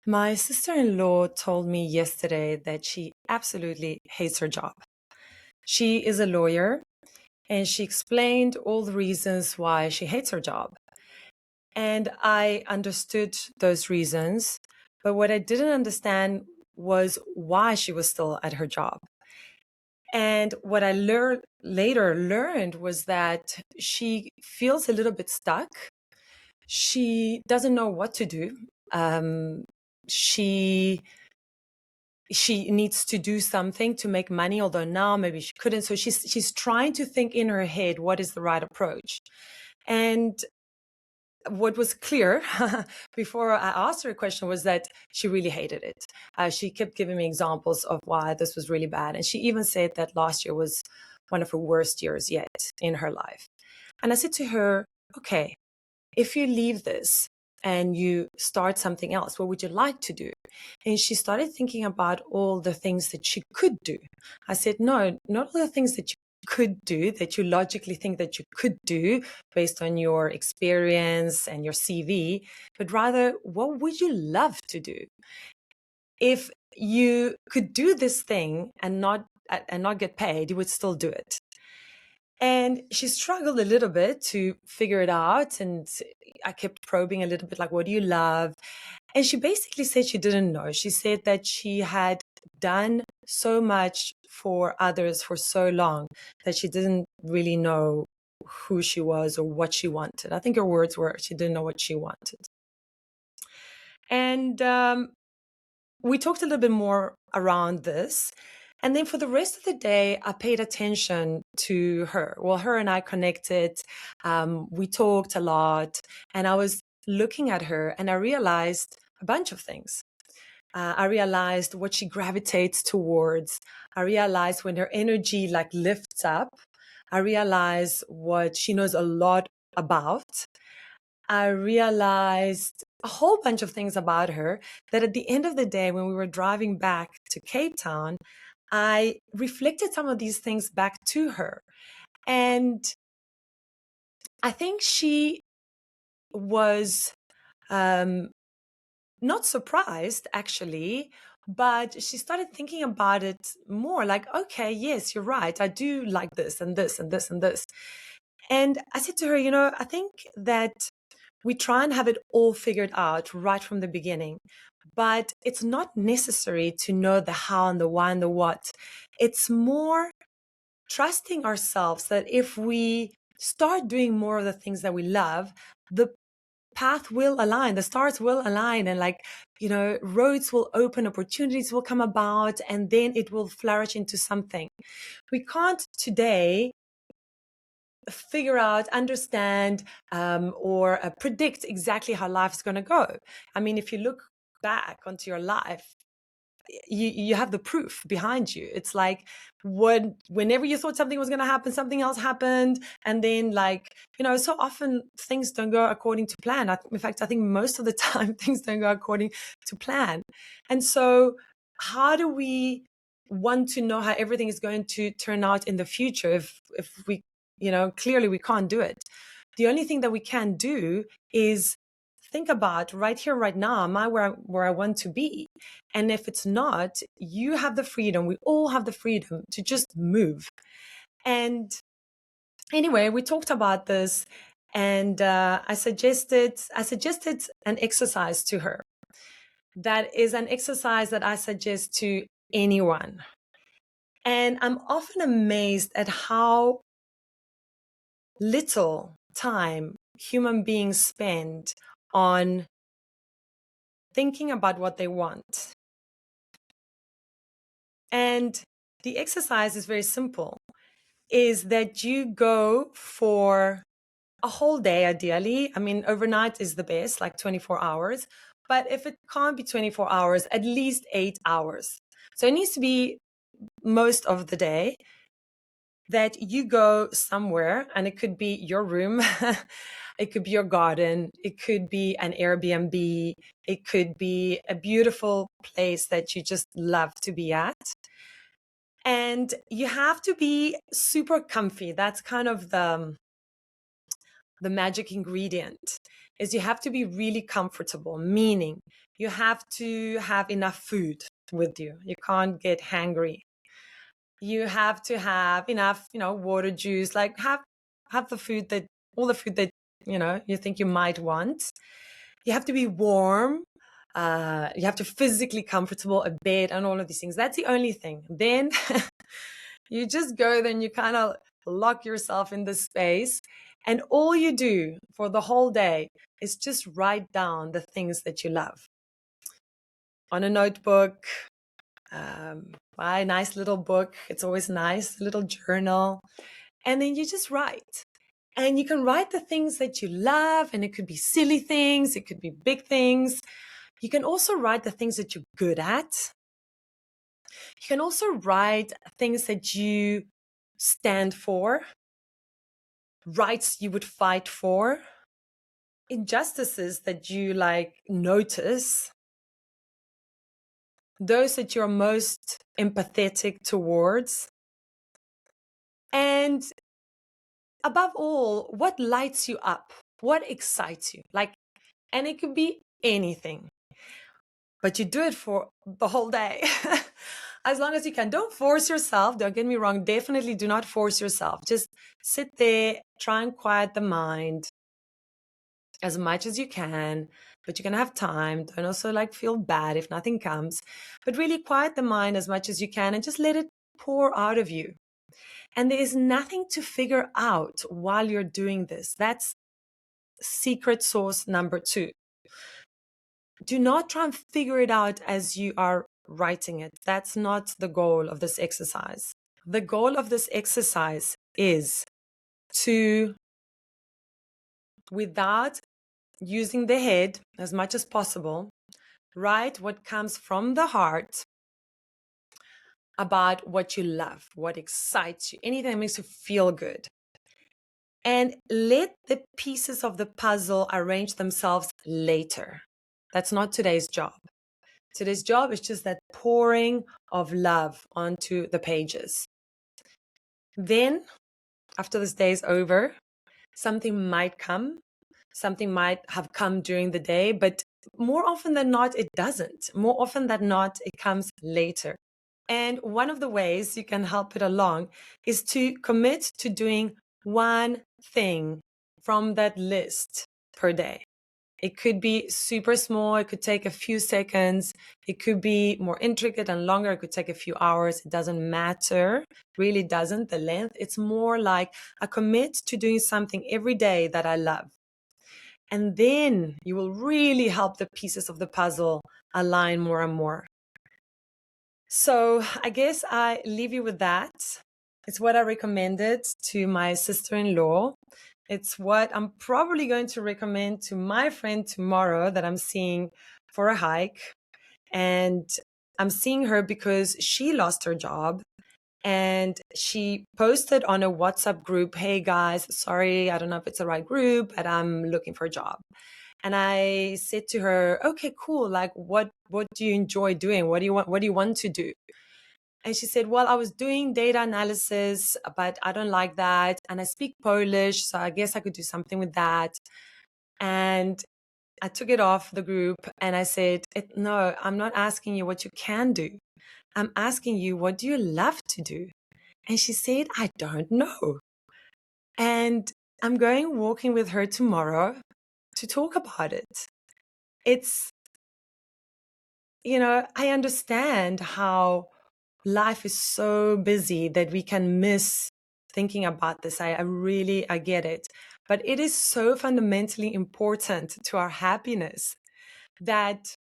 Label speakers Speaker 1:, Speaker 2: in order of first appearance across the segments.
Speaker 1: My sister-in-law told me yesterday that she absolutely hates her job. She is a lawyer and she explained all the reasons why she hates her job. And I understood those reasons, but what I didn't understand was why she was still at her job. And what I later learned was that she feels a little bit stuck. She doesn't know what to do. She needs to do something to make money, although now maybe she couldn't. So she's trying to think in her head what is the right approach. And what was clear before I asked her a question was that she really hated it. She kept giving me examples of why this was really bad. And she even said that last year was one of her worst years yet in her life. And I said to her, okay, if you leave this and you start something else, what would you like to do? And she started thinking about all the things that she could do. I said, no, not all the things that you could do, that you logically think that you could do based on your experience and your CV, but rather, what would you love to do? If you could do this thing and not get paid, you would still do it. And she struggled a little bit to figure it out. And I kept probing a little bit, like, what do you love? And she basically said she didn't know. She said that she had done so much for others for so long that she didn't really know who she was or what she wanted. I think her words were she didn't know what she wanted. And we talked a little bit more around this. And then for the rest of the day, I paid attention to her. Well, her and I connected. We talked a lot. And I was looking at her and I realized a bunch of things. I realized what she gravitates towards. I realized when her energy like lifts up. I realized what she knows a lot about. I realized a whole bunch of things about her that at the end of the day, when we were driving back to Cape Town, I reflected some of these things back to her. And I think she was not surprised, actually, but she started thinking about it more like, okay, yes, you're right. I do like this and this and this and this. And I said to her, I think that we try and have it all figured out right from the beginning, but it's not necessary to know the how and the why and the what. It's more trusting ourselves that if we start doing more of the things that we love, the path will align, the stars will align, and roads will open, opportunities will come about, and then it will flourish into something. We can't today figure out, understand, or predict exactly how life is going to go. I mean, if you look back onto your life, you have the proof behind you. It's like whenever you thought something was going to happen, something else happened. And then so often things don't go according to plan. In fact, I think most of the time things don't go according to plan. And so how do we want to know how everything is going to turn out in the future if we, clearly we can't do it. The only thing that we can do is think about right here, right now, am I where I want to be? And if it's not, you have the freedom, we all have the freedom to just move. And anyway, we talked about this, and I suggested an exercise to her. That is an exercise that I suggest to anyone. And I'm often amazed at how little time human beings spend on thinking about what they want. And the exercise is very simple, is that you go for a whole day, ideally. I mean, overnight is the best, like 24 hours. But if it can't be 24 hours, at least 8 hours. So it needs to be most of the day that you go somewhere, and it could be your room. It could be your garden. It could be an Airbnb. It could be a beautiful place that you just love to be at. And you have to be super comfy. That's kind of the magic ingredient. is you have to be really comfortable, meaning you have to have enough food with you. You can't get hangry. You have to have enough, water, juice, like have the food that, all the food that, you think you might want. You have to be warm. You have to physically comfortable, a bed, and all of these things. That's the only thing. Then you just go, then you kind of lock yourself in this space. And all you do for the whole day is just write down the things that you love on a notebook. Buy a nice little book. It's always nice, a little journal. And then you just write. And you can write the things that you love, and it could be silly things, it could be big things. You can also write the things that you're good at. You can also write things that you stand for, rights you would fight for, injustices that you notice, those that you're most empathetic towards, and above all, what lights you up, what excites you. And it could be anything, but you do it for the whole day. As long as you can. Don't force yourself. Don't get me wrong. Definitely do not force yourself. Just sit there, try and quiet the mind as much as you can, but you're going to have time. Don't also feel bad if nothing comes, but really quiet the mind as much as you can and just let it pour out of you. And there is nothing to figure out while you're doing this. That's secret sauce number 2. Do not try and figure it out as you are writing it. That's not the goal of this exercise. The goal of this exercise is to, without using the head as much as possible, write what comes from the heart about what you love, what excites you, anything that makes you feel good. And let the pieces of the puzzle arrange themselves later. That's not today's job. Today's job is just that pouring of love onto the pages. Then, after this day is over, something might come. Something might have come during the day, but more often than not, it doesn't. More often than not, it comes later. And one of the ways you can help it along is to commit to doing one thing from that list per day. It could be super small. It could take a few seconds. It could be more intricate and longer. It could take a few hours. It doesn't matter. Really doesn't, the length. It's more like I commit to doing something every day that I love. And then you will really help the pieces of the puzzle align more and more. So I guess I leave you with that. It's what I recommended to my sister-in-law. It's what I'm probably going to recommend to my friend tomorrow that I'm seeing for a hike. And I'm seeing her because she lost her job. And she posted on a WhatsApp group, "Hey guys, sorry, I don't know if it's the right group, but I'm looking for a job." And I said to her, "Okay, cool. What do you enjoy doing? What do you want to do?" And she said, "Well, I was doing data analysis, but I don't like that. And I speak Polish, so I guess I could do something with that." And I took it off the group and I said, "No, I'm not asking you what you can do. I'm asking you, what do you love to do?" And she said, "I don't know." And I'm going walking with her tomorrow to talk about it. It's, I understand how life is so busy that we can miss thinking about this. I get it. But it is so fundamentally important to our happiness that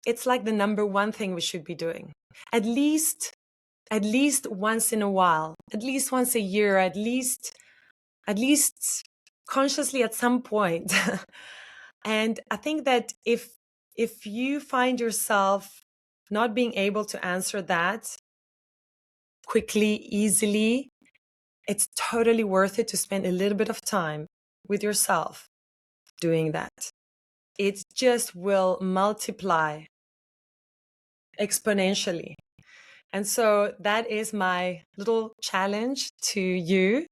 Speaker 1: it's like the number one thing we should be doing. At least once in a while, at least once a year, at least consciously at some point. And I think that if you find yourself not being able to answer that quickly, easily, it's totally worth it to spend a little bit of time with yourself doing that. It just will multiply exponentially. And so that is my little challenge to you,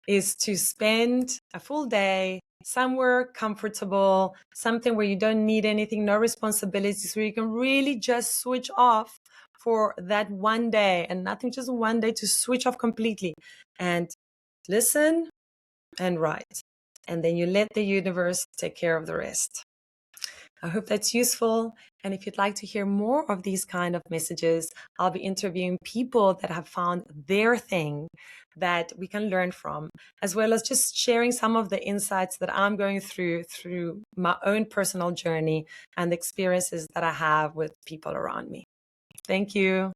Speaker 1: is to spend a full day somewhere comfortable, something where you don't need anything, no responsibilities, where you can really just switch off for that one day and nothing, just one day to switch off completely and listen and write. And then you let the universe take care of the rest. I hope that's useful. And if you'd like to hear more of these kind of messages, I'll be interviewing people that have found their thing that we can learn from, as well as just sharing some of the insights that I'm going through my own personal journey and the experiences that I have with people around me. Thank you.